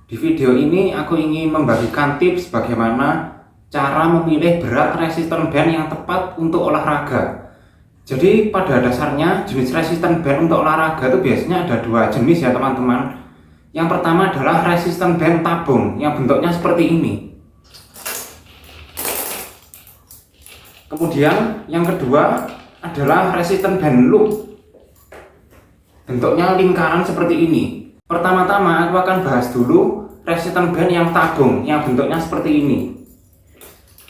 Di video ini aku ingin membagikan tips bagaimana cara memilih berat resisten band yang tepat untuk olahraga. Jadi pada dasarnya jenis resisten band untuk olahraga itu biasanya ada dua jenis ya teman-teman. Yang pertama adalah resisten band tabung yang bentuknya seperti ini. Kemudian yang kedua adalah resisten band loop. Bentuknya lingkaran seperti ini. Pertama-tama aku akan bahas dulu resisten band yang tabung yang bentuknya seperti ini.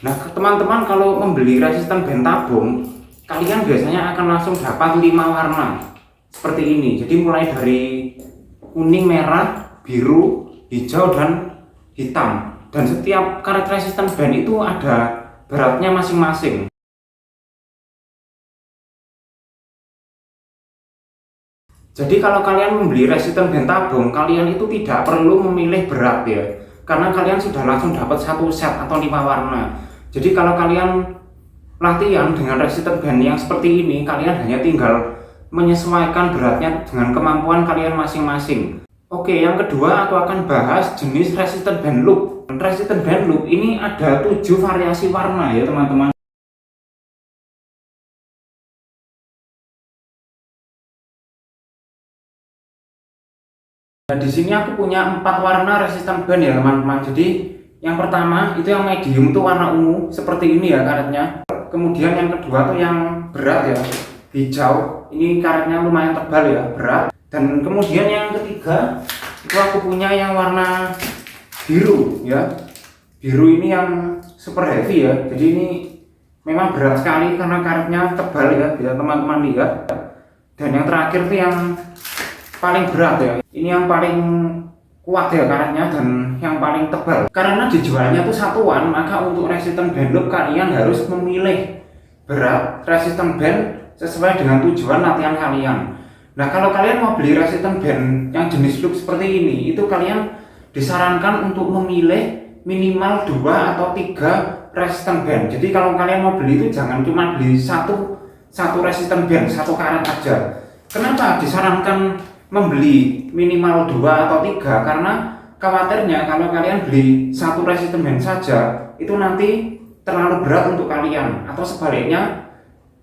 Nah teman-teman, kalau membeli resisten band tabung, kalian biasanya akan langsung dapat 5 warna seperti ini. Jadi mulai dari kuning, merah, biru, hijau, dan hitam. Dan setiap karet resisten band itu ada beratnya masing-masing. Jadi kalau kalian membeli resisten band tabung, kalian itu tidak perlu memilih berat ya, karena kalian sudah langsung dapat satu set atau 5 warna. Jadi kalau kalian latihan dengan resisten band yang seperti ini, kalian hanya tinggal menyesuaikan beratnya dengan kemampuan kalian masing-masing. Oke, yang kedua aku akan bahas jenis resisten band loop. Resisten band loop ini ada 7 variasi warna ya teman-teman. Nah, di sini aku punya 4 warna resisten band ya teman-teman. Jadi yang pertama itu yang medium tuh warna ungu seperti ini ya karetnya. Kemudian yang kedua tuh yang berat ya, hijau. Ini karetnya lumayan tebal ya, berat. Dan kemudian yang ketiga itu aku punya yang warna biru ya. Biru ini yang super heavy ya. Jadi ini memang berat sekali karena karetnya tebal ya, bisa teman-teman lihat. Dan yang terakhir tuh yang paling berat ya, ini yang paling kuat ya karetnya dan yang paling tebal. Karena dijualnya tuh satuan, maka untuk resisten band loop kalian harus memilih berat resisten band sesuai dengan tujuan latihan kalian. Nah kalau kalian mau beli resisten band yang jenis loop seperti ini, itu kalian disarankan untuk memilih minimal 2 atau 3 resisten band. Jadi kalau kalian mau beli itu jangan cuma beli satu resisten band, satu karet aja. Kenapa disarankan membeli minimal 2 atau 3? Karena khawatirnya kalau kalian beli satu resisten band saja itu nanti terlalu berat untuk kalian, atau sebaliknya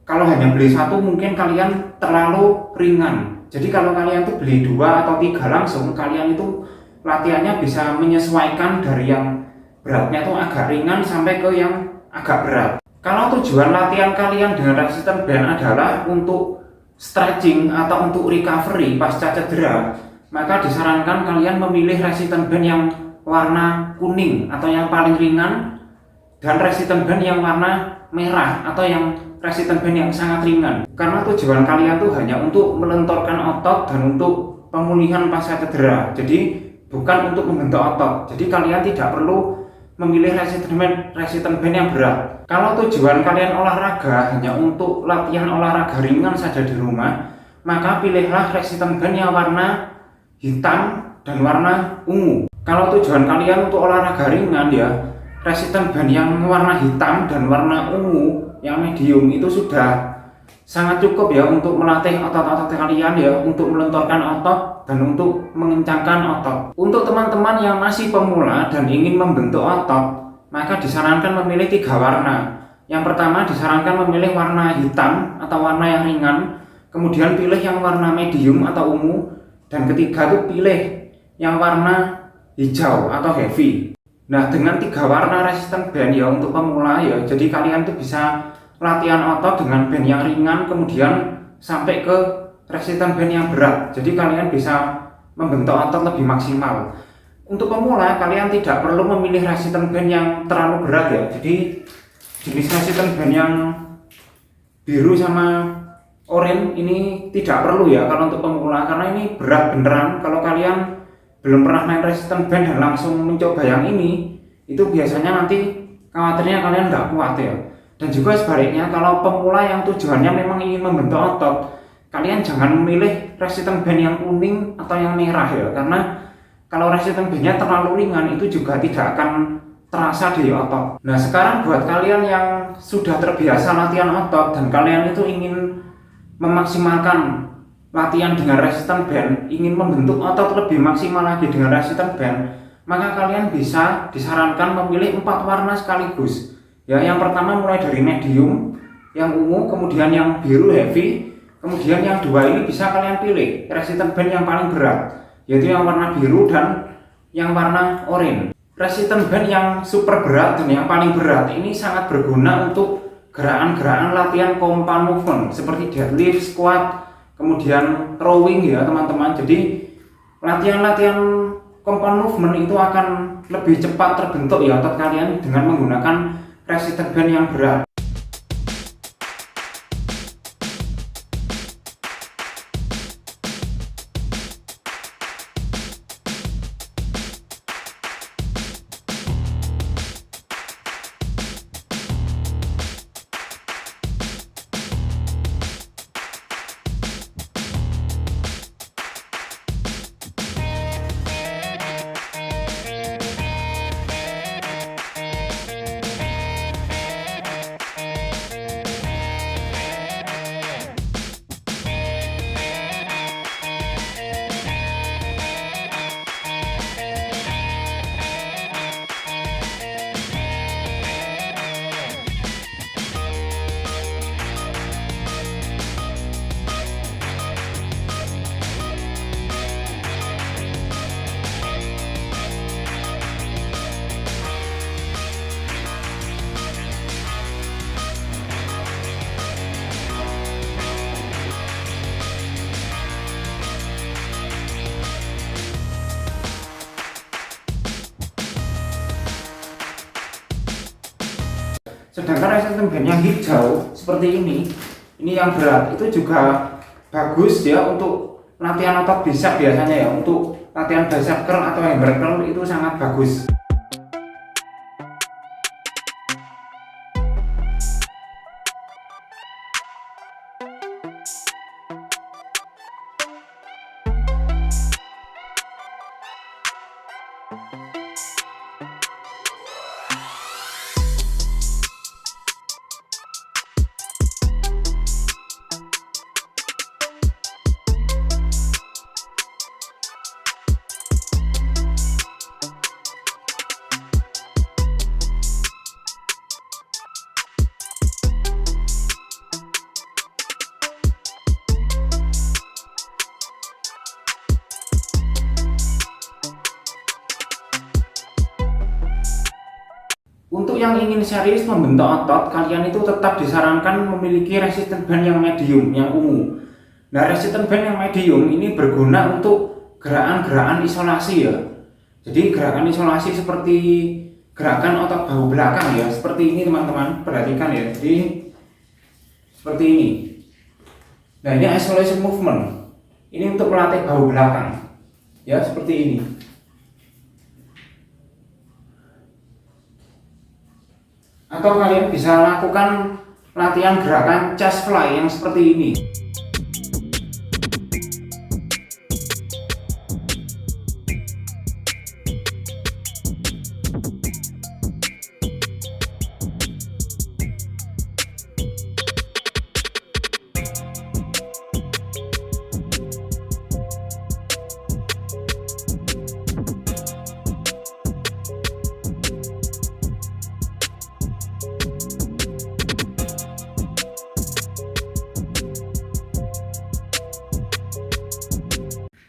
kalau hanya beli satu mungkin kalian terlalu ringan. Jadi kalau kalian tuh beli 2 atau 3 langsung, kalian itu latihannya bisa menyesuaikan dari yang beratnya tuh agak ringan sampai ke yang agak berat. Kalau tujuan latihan kalian dengan resisten band adalah untuk stretching atau untuk recovery pasca cedera, maka disarankan kalian memilih resisten band yang warna kuning atau yang paling ringan, dan resisten band yang warna merah atau yang resisten band yang sangat ringan. Karena tujuan kalian tuh hanya untuk melenturkan otot dan untuk pemulihan pasca cedera, jadi bukan untuk membentuk otot. Jadi kalian tidak perlu memilih resisten band yang berat. Kalau tujuan kalian olahraga hanya untuk latihan olahraga ringan saja di rumah, maka pilihlah resisten band yang warna hitam dan warna ungu. Kalau tujuan kalian untuk olahraga ringan ya, resisten band yang warna hitam dan warna ungu yang medium itu sudah sangat cukup ya untuk melatih otot-otot kalian ya, untuk melenturkan otot dan untuk mengencangkan otot. Untuk teman-teman yang masih pemula dan ingin membentuk otot, maka disarankan memilih 3 warna. Yang pertama disarankan memilih warna hitam atau warna yang ringan, kemudian pilih yang warna medium atau ungu, dan ketiga tuh pilih yang warna hijau atau heavy. Nah dengan 3 warna resisten band ya untuk pemula ya, jadi kalian tuh bisa latihan otot dengan band yang ringan kemudian sampai ke resisten band yang berat. Jadi kalian bisa membentuk otot lebih maksimal. Untuk pemula kalian tidak perlu memilih resisten band yang terlalu berat ya. Jadi jenis resisten band yang biru sama oranye ini tidak perlu ya kalau untuk pemula, karena ini berat beneran. Kalau kalian belum pernah main resisten band dan langsung mencoba yang ini, itu biasanya nanti khawatirnya kalian nggak kuat ya. Dan juga sebaliknya, kalau pemula yang tujuannya memang ingin membentuk otot, kalian jangan memilih resisten band yang kuning atau yang merah ya, karena kalau resisten bandnya terlalu ringan itu juga tidak akan terasa di otot. Nah sekarang buat kalian yang sudah terbiasa latihan otot dan kalian itu ingin memaksimalkan latihan dengan resisten band, ingin membentuk otot lebih maksimal lagi dengan resisten band, maka kalian bisa disarankan memilih 4 warna sekaligus. Ya, yang pertama mulai dari medium, yang ungu, kemudian yang biru heavy, kemudian yang dua ini bisa kalian pilih resistant band yang paling berat, yaitu yang warna biru dan yang warna oranye. Resistant band yang super berat dan yang paling berat ini sangat berguna untuk gerakan-gerakan latihan compound movement seperti deadlift, squat, kemudian rowing ya teman-teman. Jadi latihan-latihan compound movement itu akan lebih cepat terbentuk ya otot kalian dengan menggunakan resistant band yang berat. Sedangkan resistant band yang hijau seperti ini yang berat itu juga bagus ya untuk latihan otot bicep biasanya ya, untuk latihan bicep curl atau hammer curl itu sangat bagus. Untuk yang ingin serius membentuk otot, kalian itu tetap disarankan memiliki resistant band yang medium, yang ungu. Nah, resistant band yang medium ini berguna untuk gerakan-gerakan isolasi ya. Jadi gerakan isolasi seperti gerakan otot bahu belakang ya, seperti ini teman-teman, perhatikan ya. Jadi seperti ini. Nah, ini isolation movement. Ini untuk melatih bahu belakang. Ya, seperti ini. Atau kalian bisa lakukan latihan gerakan chest fly yang seperti ini.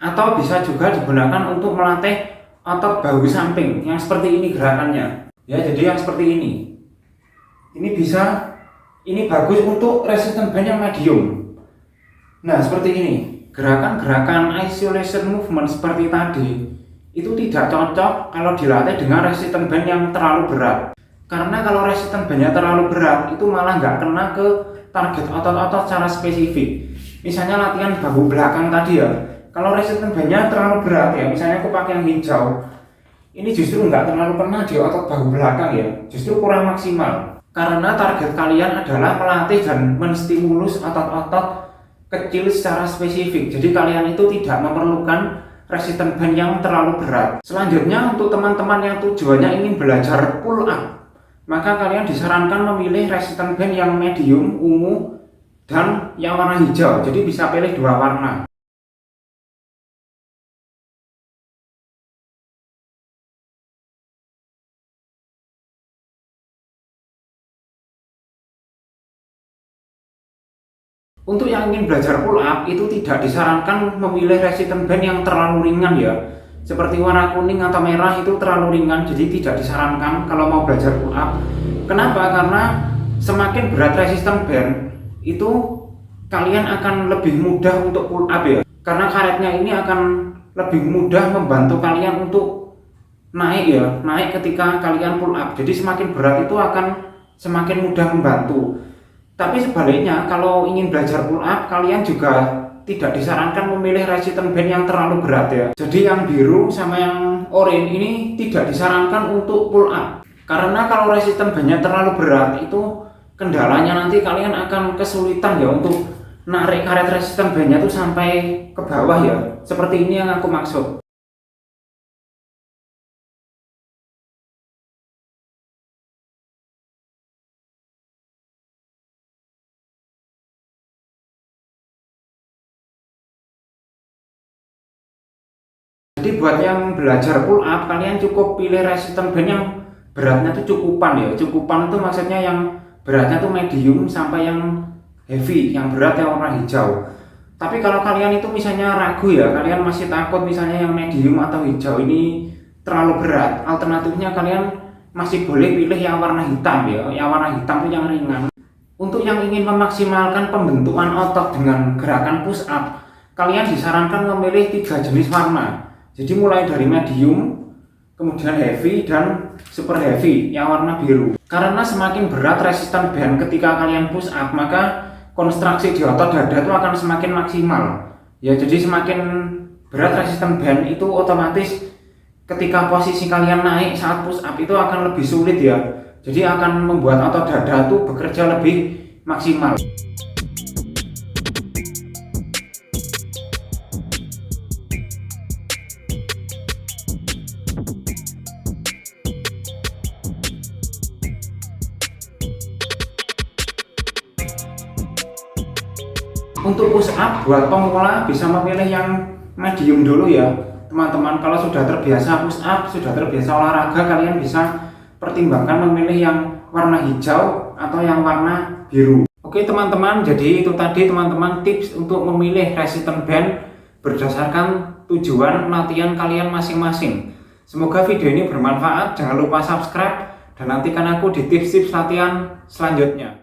Atau bisa juga digunakan untuk melatih otot bahu samping yang seperti ini gerakannya ya. Jadi yang seperti ini bisa, ini bagus untuk resistant band yang medium. Nah, seperti ini gerakan-gerakan isolation movement seperti tadi itu tidak cocok kalau dilatih dengan resistant band yang terlalu berat, karena kalau resistant bandnya terlalu berat itu malah nggak kena ke target otot-otot secara spesifik. Misalnya latihan bahu belakang tadi ya, kalau resistant bandnya terlalu berat ya, misalnya aku pakai yang hijau, ini justru nggak terlalu kena di otot bahu belakang ya, justru kurang maksimal. Karena target kalian adalah melatih dan menstimulus otot-otot kecil secara spesifik. Jadi kalian itu tidak memerlukan resistant band yang terlalu berat. Selanjutnya untuk teman-teman yang tujuannya ingin belajar pull up, maka kalian disarankan memilih resistant band yang medium, ungu, dan yang warna hijau. Jadi bisa pilih 2 warna. Untuk yang ingin belajar pull up itu tidak disarankan memilih resistance band yang terlalu ringan ya. Seperti warna kuning atau merah itu terlalu ringan, jadi tidak disarankan kalau mau belajar pull up. Kenapa? Karena semakin berat resistance band itu kalian akan lebih mudah untuk pull up ya. Karena karetnya ini akan lebih mudah membantu kalian untuk naik ya, naik ketika kalian pull up. Jadi semakin berat itu akan semakin mudah membantu. Tapi sebaliknya, kalau ingin belajar pull up, kalian juga tidak disarankan memilih resistance band yang terlalu berat ya. Jadi yang biru sama yang oranye ini tidak disarankan untuk pull up. Karena kalau resistance bandnya terlalu berat, itu kendalanya nanti kalian akan kesulitan ya untuk narik karet resistance bandnya tuh sampai ke bawah ya. Seperti ini yang aku maksud. Jadi buat yang belajar pull up, kalian cukup pilih resistance band yang beratnya tuh cukupan ya. Cukupan itu maksudnya yang beratnya tuh medium sampai yang heavy, yang berat yang warna hijau. Tapi kalau kalian itu misalnya ragu ya, kalian masih takut misalnya yang medium atau hijau ini terlalu berat, alternatifnya kalian masih boleh pilih yang warna hitam ya. Yang warna hitam itu yang ringan. Untuk yang ingin memaksimalkan pembentukan otot dengan gerakan push up, kalian disarankan memilih 3 jenis warna. Jadi mulai dari medium, kemudian heavy, dan super heavy yang warna biru. Karena semakin berat resistance band ketika kalian push up, maka konstruksi di otot dada itu akan semakin maksimal. Ya, jadi semakin berat resistance band itu otomatis ketika posisi kalian naik saat push up itu akan lebih sulit ya. Jadi akan membuat otot dada itu bekerja lebih maksimal. Untuk push up buat pemula bisa memilih yang medium dulu ya teman-teman. Kalau sudah terbiasa push up, sudah terbiasa olahraga, kalian bisa pertimbangkan memilih yang warna hijau atau yang warna biru. Oke teman-teman, jadi itu tadi teman-teman tips untuk memilih resistance band berdasarkan tujuan latihan kalian masing-masing. Semoga video ini bermanfaat. Jangan lupa subscribe dan nantikan aku di tips-tips latihan selanjutnya.